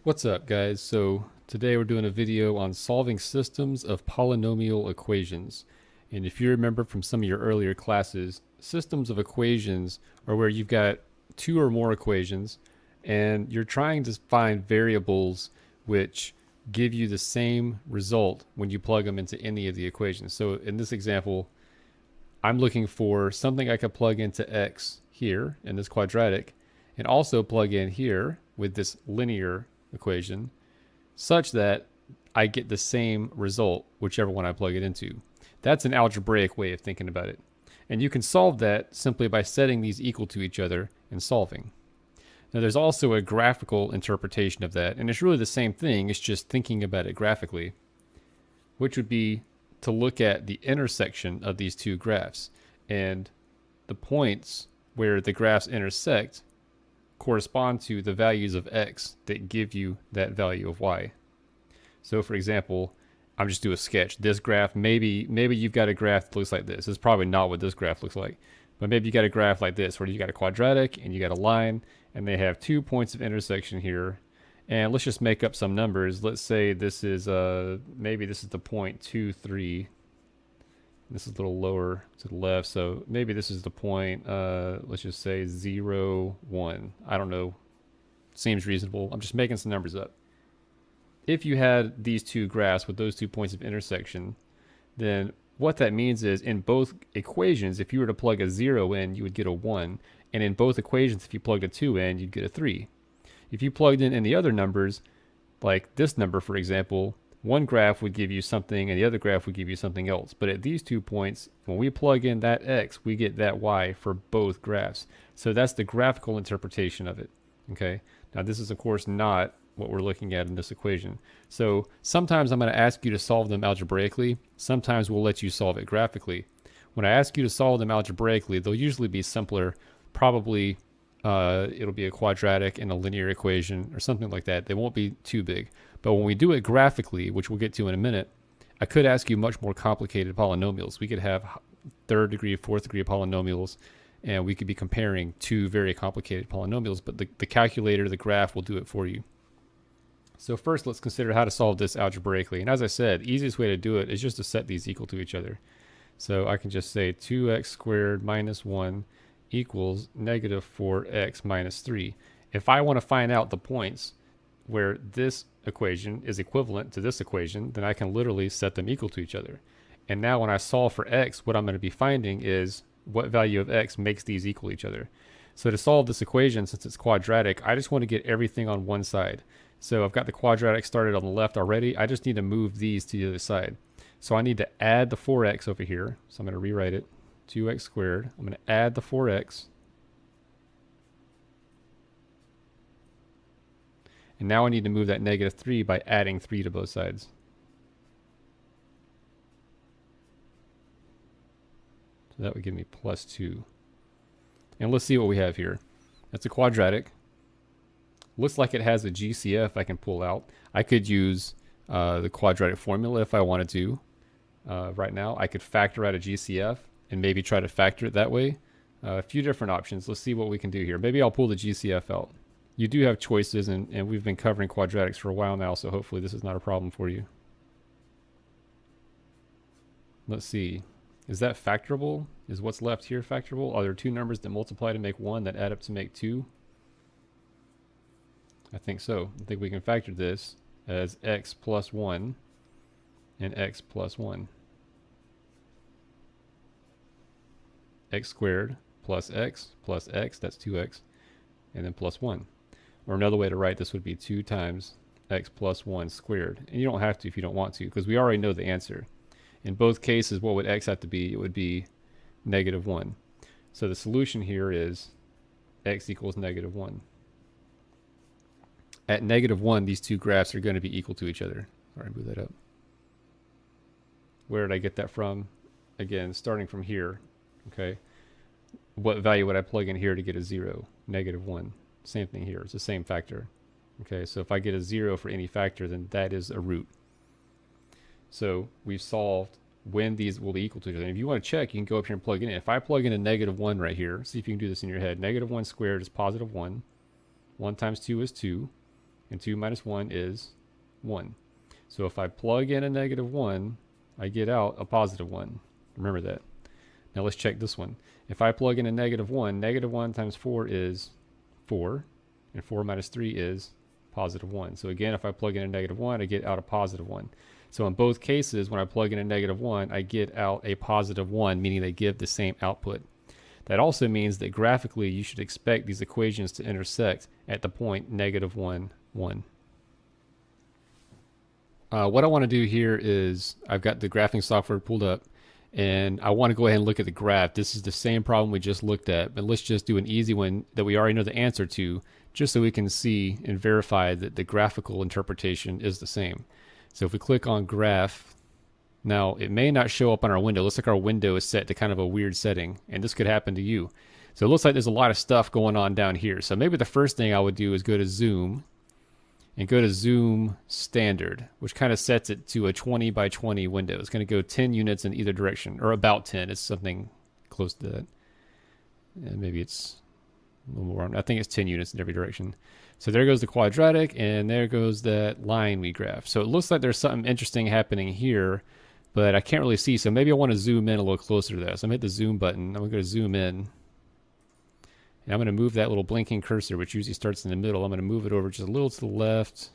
What's up, guys? So today we're doing a video on solving systems of polynomial equations. And if you remember from some of your earlier classes, systems of equations are where you've got two or more equations and you're trying to find variables which give you the same result when you plug them into any of the equations. So in this example, I'm looking for something I could plug into x here in this quadratic and also plug in here with this linear equation such that I get the same result, whichever one I plug it into. That's an algebraic way of thinking about it. And you can solve that simply by setting these equal to each other and solving. Now, there's also a graphical interpretation of that, and it's really the same thing, it's just thinking about it graphically, which would be to look at the intersection of these two graphs. And the points where the graphs intersect correspond to the values of x that give you that value of y. So for example, I'm just doing a sketch. This graph, maybe you've got a graph that looks like this. This is probably not what this graph looks like. But maybe you got a graph like this where you got a quadratic and you got a line and they have 2 points of intersection here. And let's just make up some numbers. Let's say this is maybe this is the point 2, 3. This is a little lower to the left, so maybe this is the point, let's just say 0, 1. I don't know. Seems reasonable. I'm just making some numbers up. If you had these two graphs with those 2 points of intersection, then what that means is in both equations, if you were to plug a 0 in, you would get a 1. And in both equations, if you plugged a 2 in, you'd get a 3. If you plugged in any other numbers, like this number, for example, one graph would give you something and the other graph would give you something else. But at these 2 points, when we plug in that x, we get that y for both graphs. So that's the graphical interpretation of it. Okay. Now this is of course not what we're looking at in this equation. So sometimes I'm going to ask you to solve them algebraically. Sometimes we'll let you solve it graphically. When I ask you to solve them algebraically, they'll usually be simpler. Probably it'll be a quadratic and a linear equation or something like that. They won't be too big. But when we do it graphically, which we'll get to in a minute, I could ask you much more complicated polynomials. We could have third degree, fourth degree polynomials, and we could be comparing two very complicated polynomials, but the calculator, the graph will do it for you. So first, let's consider how to solve this algebraically. And as I said, the easiest way to do it is just to set these equal to each other. So I can just say 2x squared minus 1 equals negative 4x minus 3. If I want to find out the points where this equation is equivalent to this equation, then I can literally set them equal to each other. And now when I solve for x, what I'm going to be finding is what value of x makes these equal each other. So to solve this equation, since it's quadratic, I just want to get everything on one side. So I've got the quadratic started on the left already. I just need to move these to the other side. So I need to add the 4x over here. So I'm going to rewrite it. 2x squared. I'm going to add the 4x. And now I need to move that negative 3 by adding 3 to both sides. So that would give me plus 2. And let's see what we have here. That's a quadratic. Looks like it has a GCF I can pull out. I could use the quadratic formula if I wanted to. Right now, I could factor out a GCF and maybe try to factor it that way. A few different options. Let's see what we can do here. Maybe I'll pull the GCF out. You do have choices, and we've been covering quadratics for a while now, so hopefully this is not a problem for you. Let's see. Is that factorable? Is what's left here factorable? Are there two numbers that multiply to make 1 that add up to make 2? I think so. I think we can factor this as x plus 1 and x plus 1. X squared plus x, that's 2x, and then plus 1. Or another way to write this would be 2 times x plus 1 squared. And you don't have to if you don't want to, because we already know the answer. In both cases, what would x have to be? It would be negative 1. So the solution here is x equals negative 1. At negative 1, these two graphs are going to be equal to each other. Sorry, move that up. Where did I get that from? Again, starting from here. Okay. What value would I plug in here to get a 0? Negative 1. Same thing here. It's the same factor. Okay, so if I get a 0 for any factor, then that is a root. So we've solved when these will be equal to each other. And if you want to check, you can go up here and plug it in. If I plug in a negative 1 right here, see if you can do this in your head. Negative 1 squared is positive 1. 1 times 2 is 2. and 2 minus 1 is 1. So if I plug in a negative 1, I get out a positive 1. Remember that. Now let's check this one. If I plug in a negative 1 times 4 is 4, and 4 minus 3 is positive 1. So again, if I plug in a negative 1, I get out a positive 1. So in both cases, when I plug in a negative 1, I get out a positive 1, meaning they give the same output. That also means that graphically, you should expect these equations to intersect at the point negative 1, 1. What I want to do here is I've got the graphing software pulled up, and I want to go ahead and look at the graph. This is the same problem we just looked at, but let's just do an easy one that we already know the answer to, just so we can see and verify that the graphical interpretation is the same. So if we click on graph, now it may not show up on our window. It looks like our window is set to kind of a weird setting, and this could happen to you. So it looks like there's a lot of stuff going on down here. So maybe the first thing I would do is go to zoom and go to zoom standard, which kind of sets it to a 20 by 20 window. It's going to go 10 units in either direction, or about 10. It's something close to that. And maybe it's a little more. I think it's 10 units in every direction. So there goes the quadratic, and there goes that line we graphed. So it looks like there's something interesting happening here, but I can't really see. So maybe I want to zoom in a little closer to that. So I'm going to hit the zoom button. I'm going to go to zoom in. And I'm going to move that little blinking cursor, which usually starts in the middle. I'm going to move it over just a little to the left.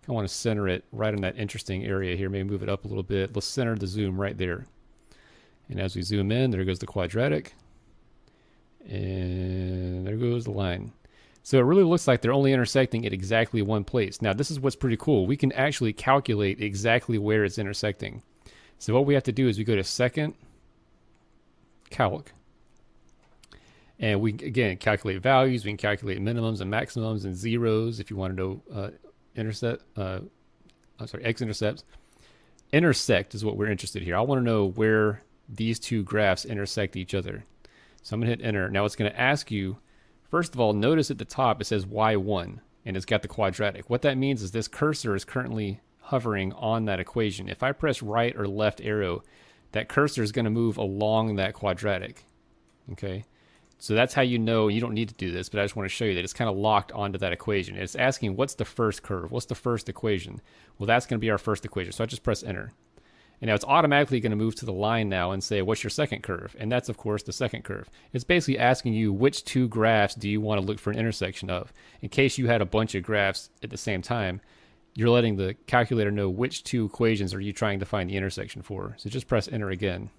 I want to center it right in that interesting area here. Maybe move it up a little bit. Let's center the zoom right there. And as we zoom in, there goes the quadratic. And there goes the line. So it really looks like they're only intersecting at exactly one place. Now, this is what's pretty cool. We can actually calculate exactly where it's intersecting. So what we have to do is we go to Second, Calc. And we, again, calculate values. We can calculate minimums and maximums and zeros if you want to know x-intercepts. Intersect is what we're interested here. I want to know where these two graphs intersect each other. So I'm going to hit enter. Now it's going to ask you, first of all, notice at the top it says y1, and it's got the quadratic. What that means is this cursor is currently hovering on that equation. If I press right or left arrow, that cursor is going to move along that quadratic. Okay? So that's how you know. You don't need to do this, but I just want to show you that it's kind of locked onto that equation. It's asking, what's the first curve? What's the first equation? Well, that's going to be our first equation. So I just press enter. And now it's automatically going to move to the line now and say, what's your second curve? And that's, of course, the second curve. It's basically asking you which two graphs do you want to look for an intersection of. In case you had a bunch of graphs at the same time, you're letting the calculator know which two equations are you trying to find the intersection for. So just press enter again.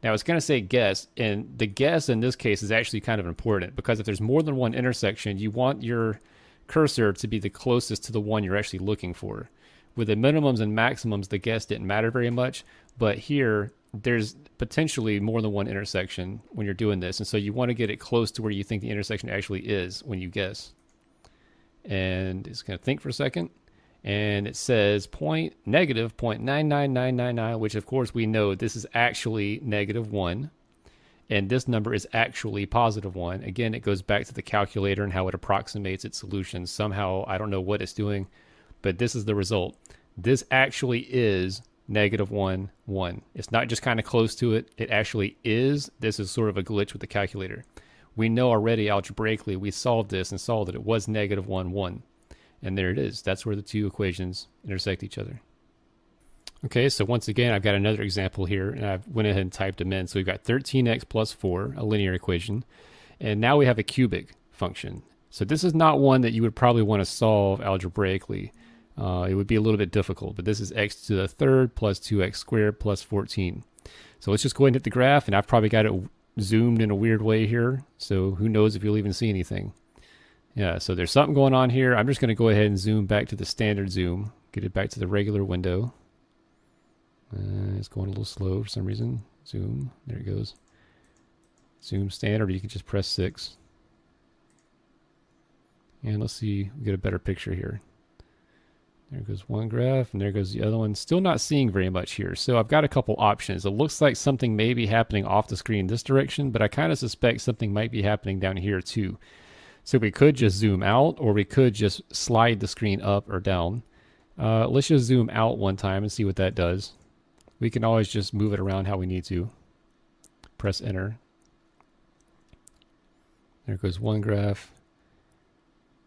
Now it's going to say guess, and the guess in this case is actually kind of important, because if there's more than one intersection, you want your cursor to be the closest to the one you're actually looking for. With the minimums and maximums, the guess didn't matter very much, but here there's potentially more than one intersection when you're doing this, and so you want to get it close to where you think the intersection actually is when you guess. And it's going to think for a second, and it says negative 0.99999, which of course we know this is actually -1, and this number is actually +1. Again, it goes back to the calculator and how it approximates its solution. Somehow, I don't know what it's doing, but this is the result. This actually is -1, 1. It's not just kind of close to it. It actually is. This is sort of a glitch with the calculator. We know already algebraically we solved this and saw that it was -1, 1. And there it is. That's where the two equations intersect each other. Okay, so once again, I've got another example here, and I've went ahead and typed them in. So we've got 13x plus 4, a linear equation, and now we have a cubic function. So this is not one that you would probably want to solve algebraically. It would be a little bit difficult, but this is x to the third plus 2x squared plus 14. So let's just go ahead and hit the graph, and I've probably got it zoomed in a weird way here, so who knows if you'll even see anything. Yeah, so there's something going on here. I'm just going to go ahead and zoom back to the standard zoom, get it back to the regular window. It's going a little slow for some reason. Zoom, there it goes. Zoom standard, you can just press 6. And let's see, we get a better picture here. There goes one graph, and there goes the other one. Still not seeing very much here. So I've got a couple options. It looks like something may be happening off the screen this direction, but I kind of suspect something might be happening down here too. So we could just zoom out, or we could just slide the screen up or down. Let's just zoom out one time and see what that does. We can always just move it around how we need to. Press enter. There goes one graph.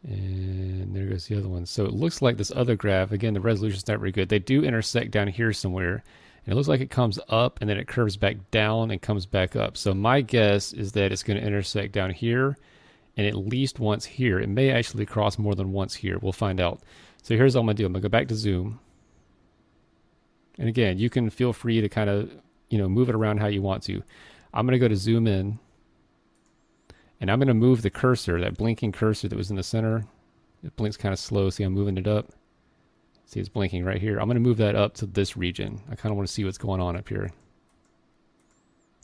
And there goes the other one. So it looks like this other graph, again, the resolution's not very good. They do intersect down here somewhere. And it looks like it comes up and then it curves back down and comes back up. So my guess is that it's going to intersect down here and at least once here. It may actually cross more than once here. We'll find out. So here's what I'm going to do. I'm going to go back to zoom. And again, you can feel free to kind of, move it around how you want to. I'm going to go to zoom in. And I'm going to move the cursor, that blinking cursor that was in the center. It blinks kind of slow. See, I'm moving it up. See, it's blinking right here. I'm going to move that up to this region. I kind of want to see what's going on up here.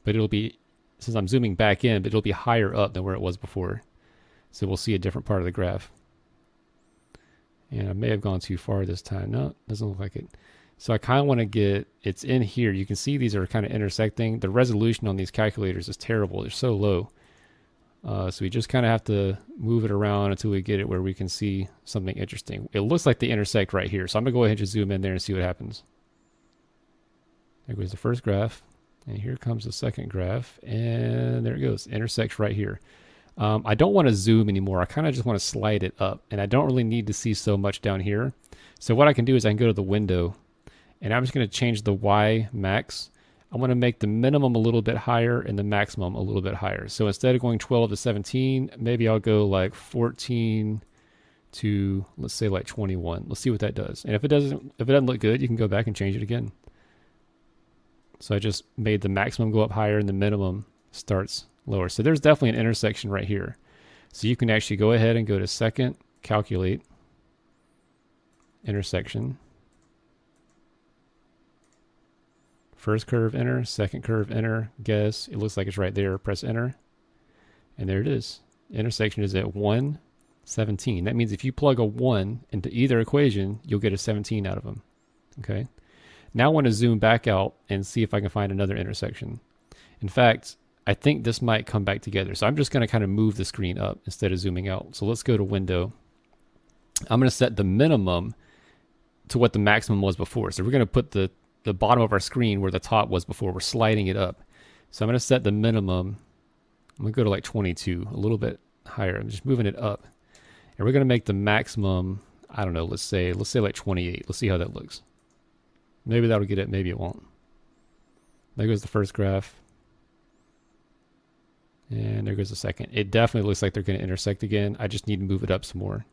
But it'll be, since I'm zooming back in, but it'll be higher up than where it was before. So we'll see a different part of the graph. And I may have gone too far this time. No, doesn't look like it. So I kind of want to get, it's in here. You can see these are kind of intersecting. The resolution on these calculators is terrible. They're so low. So we just kind of have to move it around until we get it where we can see something interesting. It looks like they intersect right here. So I'm going to go ahead and just zoom in there and see what happens. There goes the first graph. And here comes the second graph. And there it goes. Intersects right here. I don't want to zoom anymore. I kind of just want to slide it up. And I don't really need to see so much down here. So what I can do is I can go to the window. And I'm just going to change the Y max. I want to make the minimum a little bit higher and the maximum a little bit higher. So instead of going 12 to 17, maybe I'll go like 14 to, let's say like 21. Let's see what that does. And if it doesn't look good, you can go back and change it again. So I just made the maximum go up higher and the minimum starts lower. So there's definitely an intersection right here. So you can actually go ahead and go to second, calculate, intersection. First curve, enter. Second curve, enter. Guess. It looks like it's right there. Press enter. And there it is. Intersection is at 1, 17. That means if you plug a 1 into either equation, you'll get a 17 out of them. Okay. Now I want to zoom back out and see if I can find another intersection. In fact, I think this might come back together. So I'm just going to kind of move the screen up instead of zooming out. So let's go to window. I'm going to set the minimum to what the maximum was before. So we're going to put the bottom of our screen where the top was before. We're sliding it up. So I'm going to set the minimum. I'm going to go to like 22, a little bit higher. I'm just moving it up. And we're going to make the maximum, I don't know, let's say like 28. Let's see how that looks. Maybe that'll get it, maybe it won't. There goes the first graph. And there goes the second. It definitely looks like they're going to intersect again. I just need to move it up some more.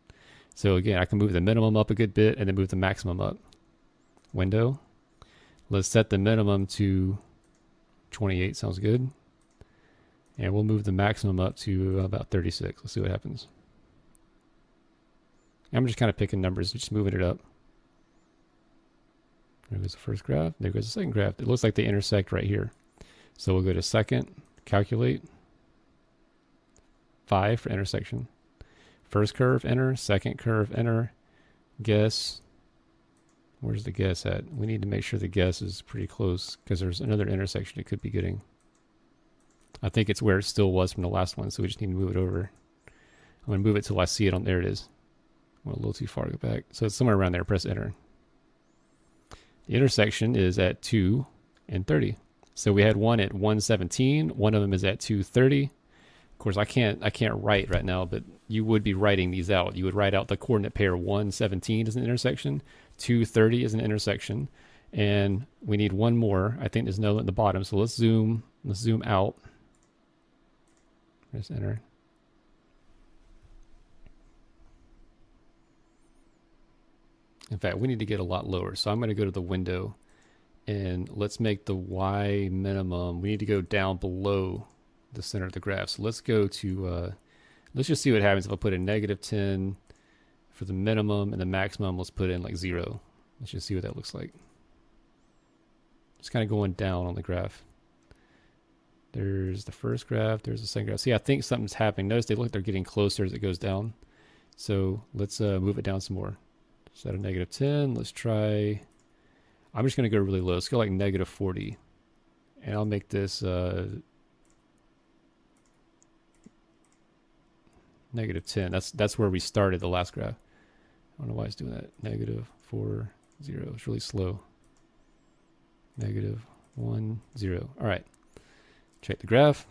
So again, I can move the minimum up a good bit and then move the maximum up. Window. Let's set the minimum to 28. Sounds good. And we'll move the maximum up to about 36. Let's see what happens. I'm just kind of picking numbers, just moving it up. There goes the first graph. There goes the second graph. It looks like they intersect right here. So we'll go to second, calculate. 5 for intersection. First curve, enter. Second curve, enter. Guess. Where's the guess at? We need to make sure the guess is pretty close because there's another intersection it could be getting. I think it's where it still was from the last one, so we just need to move it over. I'm going to move it till I see it on, there it is. Went a little too far to go back. So it's somewhere around there, press enter. The intersection is at 2 and 30. So we had one at 117, one of them is at 230. Of course, I can't write right now, but you would be writing these out. You would write out the coordinate pair 117 as an intersection, 230 is an intersection, and we need one more. I think there's no at the bottom, so let's zoom out. Press enter. In fact, we need to get a lot lower. So I'm going to go to the window and let's make the Y minimum. We need to go down below the center of the graph. So let's go to, let's just see what happens if I put a -10 for the minimum and the maximum. Let's put in like 0. Let's just see what that looks like. Just kind of going down on the graph. There's the first graph. There's the second graph. See, I think something's happening. Notice they're getting closer as it goes down. So let's move it down some more. Set a -10. Let's try. I'm just going to go really low. Let's go like -40. And I'll make this -10. That's where we started the last graph. I don't know why it's doing that. -4, 0. It's really slow. -1, 0. All right. Check the graph.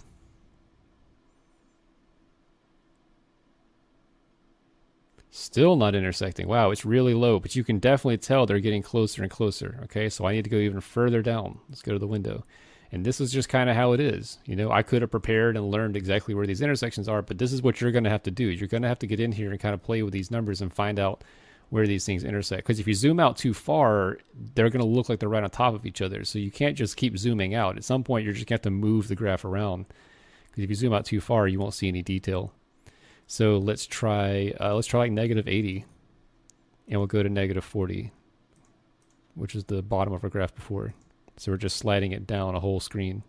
Still not intersecting. Wow, it's really low, but you can definitely tell they're getting closer and closer. Okay, so I need to go even further down. Let's go to the window. And this is just kind of how it is. You know, I could have prepared and learned exactly where these intersections are, but this is what you're going to have to do. You're going to have to get in here and kind of play with these numbers and find out where these things intersect. Because if you zoom out too far, they're going to look like they're right on top of each other. So you can't just keep zooming out. At some point, you're just going to have to move the graph around. Because if you zoom out too far, you won't see any detail. So let's try like -80, and we'll go to -40, which is the bottom of our graph before. So we're just sliding it down a whole screen.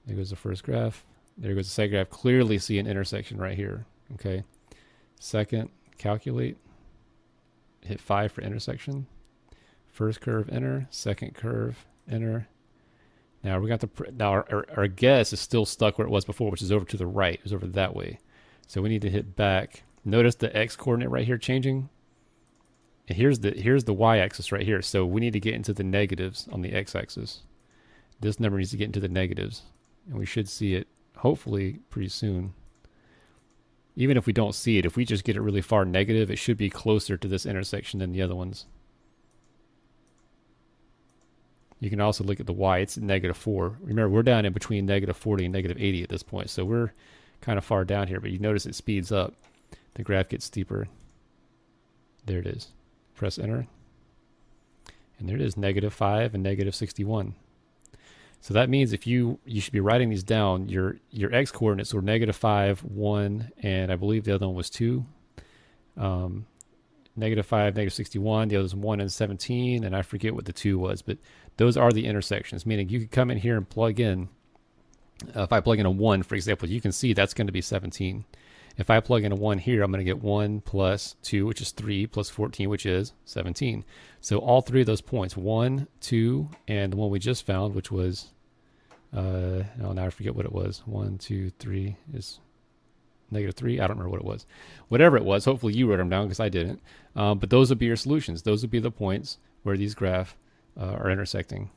There goes the first graph. There goes the second graph. Clearly see an intersection right here. Okay. Second, calculate. Hit 5 for intersection. First curve, enter. Second curve, enter. Now we got our guess is still stuck where it was before, which is over to the right. It was over that way. So we need to hit back. Notice the x coordinate right here changing. And here's the y-axis right here. So we need to get into the negatives on the x-axis. This number needs to get into the negatives. And we should see it hopefully pretty soon. Even if we don't see it, if we just get it really far negative, it should be closer to this intersection than the other ones. You can also look at the y. It's -4. Remember, we're down in between -40 and -80 at this point. So we're kind of far down here, but you notice it speeds up. The graph gets steeper. There it is. Press enter. And there it is, -5 and -61. So that means if you should be writing these down, your x coordinates were -5, 1, and I believe the other one was 2. -5, -61, the other was 1 and 17, and I forget what the 2 was, but those are the intersections, meaning you could come in here and plug in. If I plug in a 1, for example, you can see that's going to be 17. If I plug in a 1 here, I'm going to get 1 plus 2, which is 3, plus 14, which is 17. So all three of those points, 1, 2, and the one we just found, which was, now I forget what it was. 1, 2, 3 is -3. I don't remember what it was. Whatever it was, hopefully you wrote them down because I didn't. But those would be your solutions. Those would be the points where these graphs are intersecting.